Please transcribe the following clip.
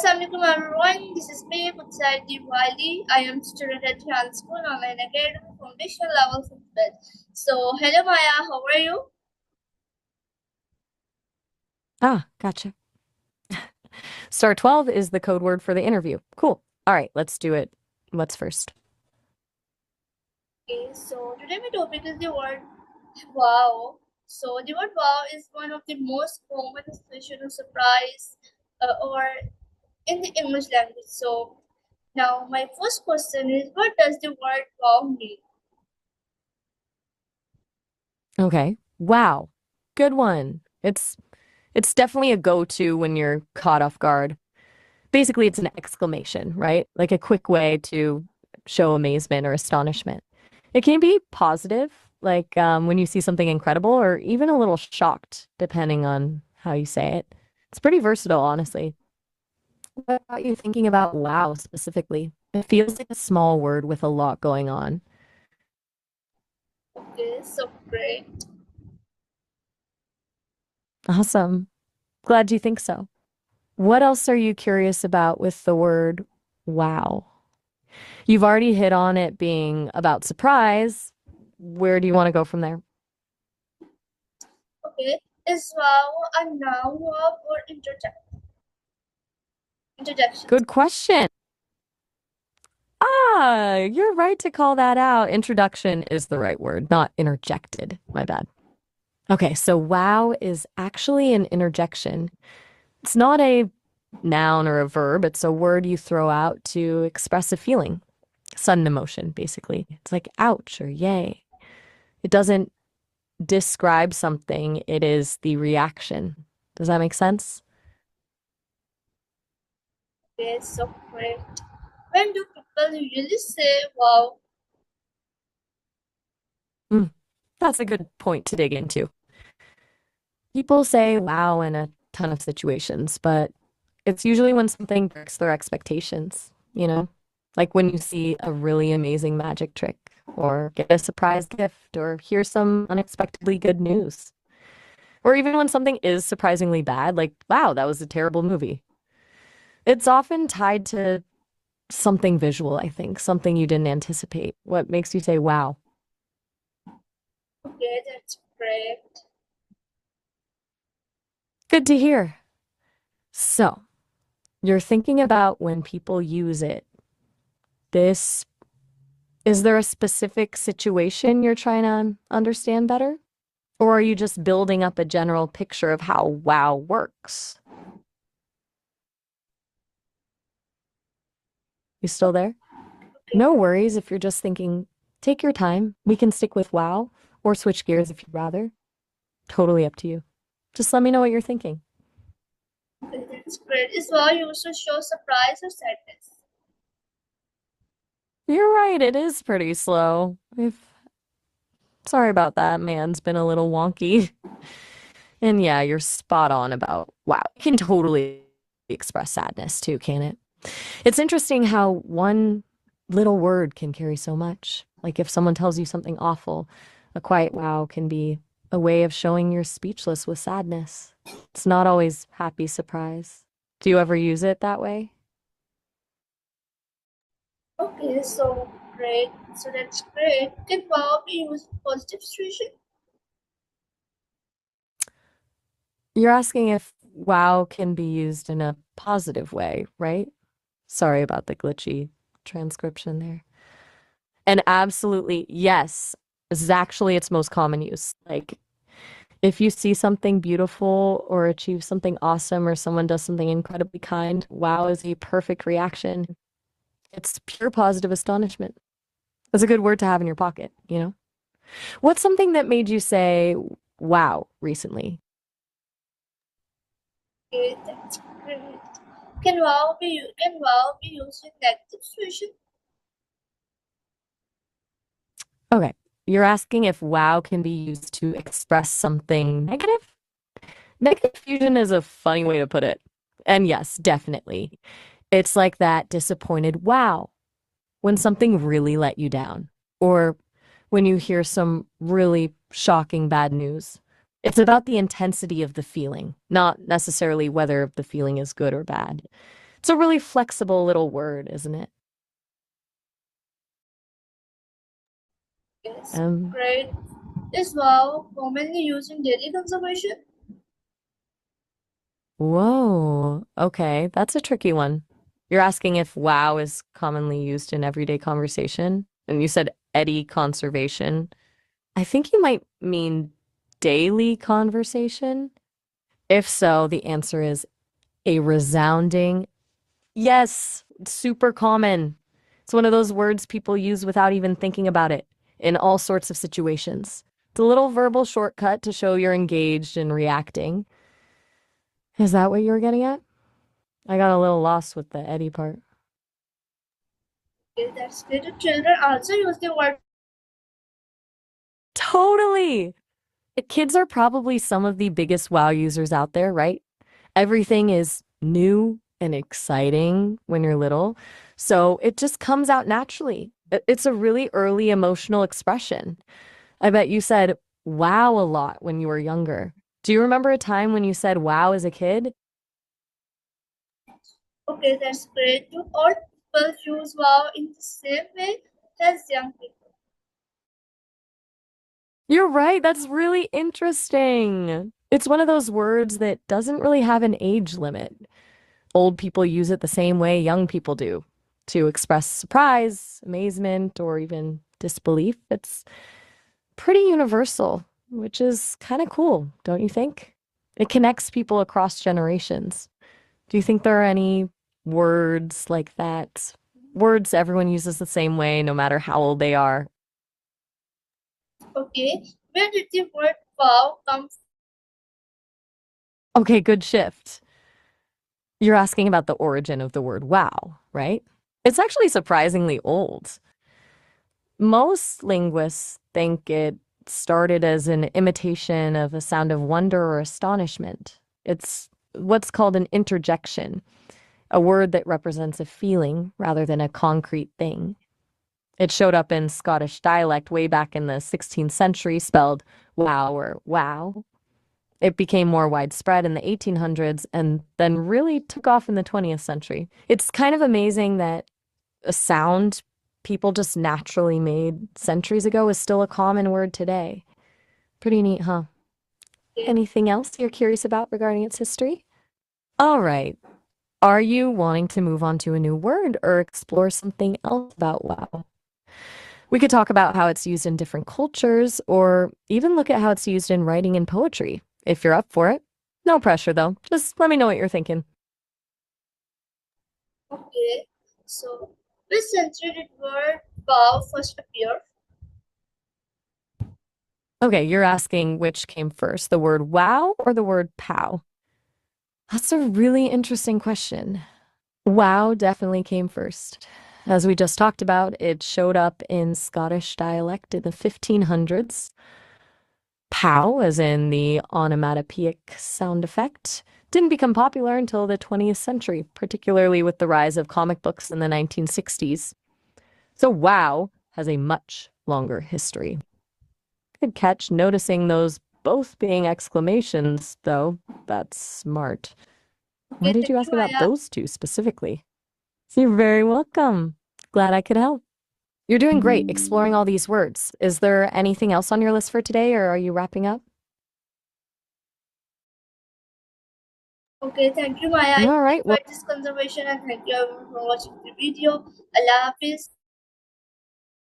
Assalamualaikum everyone, this is me, Mutsai Diwali. I am student at Hal School Online Academy Foundation Level 5. So, hello Maya, how are you? Ah, gotcha. Star 12 is the code word for the interview. Cool. All right, let's do it. What's first? Okay, so today my topic is the word wow. So, the word wow is one of the most common expression of surprise or in the English language. So, now my first question is what does the word wow mean? Okay. Wow. Good one. It's definitely a go-to when you're caught off guard. Basically, it's an exclamation, right? Like a quick way to show amazement or astonishment. It can be positive, like when you see something incredible, or even a little shocked, depending on how you say it. It's pretty versatile, honestly. What about you thinking about wow specifically? It feels like a small word with a lot going on. Okay, so great. Awesome. Glad you think so. What else are you curious about with the word wow? You've already hit on it being about surprise. Where do you want to go from there? Okay, is wow a noun verb or interjection? Good question. Ah, you're right to call that out. Introduction is the right word, not interjected. My bad. Okay, so wow is actually an interjection. It's not a noun or a verb, it's a word you throw out to express a feeling, sudden emotion, basically. It's like ouch or yay. It doesn't describe something, it is the reaction. Does that make sense? Okay, so great. When do people usually say wow? Mm, that's a good point to dig into. People say wow in a ton of situations, but it's usually when something breaks their expectations, you know? Like when you see a really amazing magic trick, or get a surprise gift, or hear some unexpectedly good news. Or even when something is surprisingly bad, like, wow, that was a terrible movie. It's often tied to something visual, I think, something you didn't anticipate. What makes you say, wow? Okay, that's great. Good to hear. So, you're thinking about when people use it. This, is there a specific situation you're trying to understand better? Or are you just building up a general picture of how wow works? You still there? Okay, No worries if you're just thinking, take your time. We can stick with wow or switch gears if you'd rather. Totally up to you. Just let me know what you're thinking. okay, that's great. Is wow used to show surprise or sadness? You're right, it is pretty slow. If sorry about that, man's been a little wonky. And yeah, you're spot on about wow. It can totally express sadness too, can it? It's interesting how one little word can carry so much. Like if someone tells you something awful, a quiet wow can be a way of showing you're speechless with sadness. It's not always happy surprise. Do you ever use it that way? Okay, so great. So that's great. Can wow be used in positive situation? You're asking if wow can be used in a positive way, right? Sorry about the glitchy transcription there. And absolutely, yes. This is actually its most common use. Like if you see something beautiful or achieve something awesome or someone does something incredibly kind, wow is a perfect reaction. It's pure positive astonishment. It's a good word to have in your pocket, you know? What's something that made you say wow recently? Okay, that's great. Can wow be used in negative situation? Okay. You're asking if wow can be used to express something negative? Negative fusion is a funny way to put it. And yes, definitely. It's like that disappointed wow when something really let you down, or when you hear some really shocking bad news. It's about the intensity of the feeling, not necessarily whether the feeling is good or bad. It's a really flexible little word, isn't it? Yes, Um, great. Is wow commonly used in daily conservation? Whoa. Okay, that's a tricky one. You're asking if wow is commonly used in everyday conversation, and you said eddy conservation. I think you might mean daily conversation. If so, the answer is a resounding yes. Super common. It's one of those words people use without even thinking about it in all sorts of situations. It's a little verbal shortcut to show you're engaged and reacting. Is that what you were getting at? I got a little lost with the Eddie part. Okay, that's great. Children also use the word. Totally. Kids are probably some of the biggest WoW users out there, right? Everything is new and exciting when you're little. So it just comes out naturally. It's a really early emotional expression. I bet you said wow a lot when you were younger. Do you remember a time when you said wow as a kid? Okay, that's great. Do old people use wow in the same way as young people? You're right. That's really interesting. It's one of those words that doesn't really have an age limit. Old people use it the same way young people do to express surprise, amazement, or even disbelief. It's pretty universal, which is kind of cool, don't you think? It connects people across generations. Do you think there are any words like that? Words everyone uses the same way, no matter how old they are. Okay, where did the word wow come from? Okay, good shift. You're asking about the origin of the word wow, right? It's actually surprisingly old. Most linguists think it started as an imitation of a sound of wonder or astonishment. It's what's called an interjection, a word that represents a feeling rather than a concrete thing. It showed up in Scottish dialect way back in the 16th century, spelled wow or wow. It became more widespread in the 1800s and then really took off in the 20th century. It's kind of amazing that a sound people just naturally made centuries ago is still a common word today. Pretty neat, huh? Okay, Anything else you're curious about regarding its history? All right. Are you wanting to move on to a new word or explore something else about wow? We could talk about how it's used in different cultures or even look at how it's used in writing and poetry, if you're up for it. No pressure, though. Just let me know what you're thinking. okay. So, which century did word wow first appear? Okay, you're asking which came first, the word wow or the word pow? That's a really interesting question. Wow definitely came first. As we just talked about, it showed up in Scottish dialect in the 1500s. Pow, as in the onomatopoeic sound effect, didn't become popular until the 20th century, particularly with the rise of comic books in the 1960s. So wow has a much longer history. Good catch noticing those both being exclamations, though. That's smart. Why Okay, did thank you you, ask about Maya. those two specifically? You're very welcome. Glad I could help. You're doing great exploring all these words. Is there anything else on your list for today, or are you wrapping up? Okay, thank you, Maya. I All really right. Well, enjoyed this conversation and thank you everyone for watching the video. Allah Hafiz.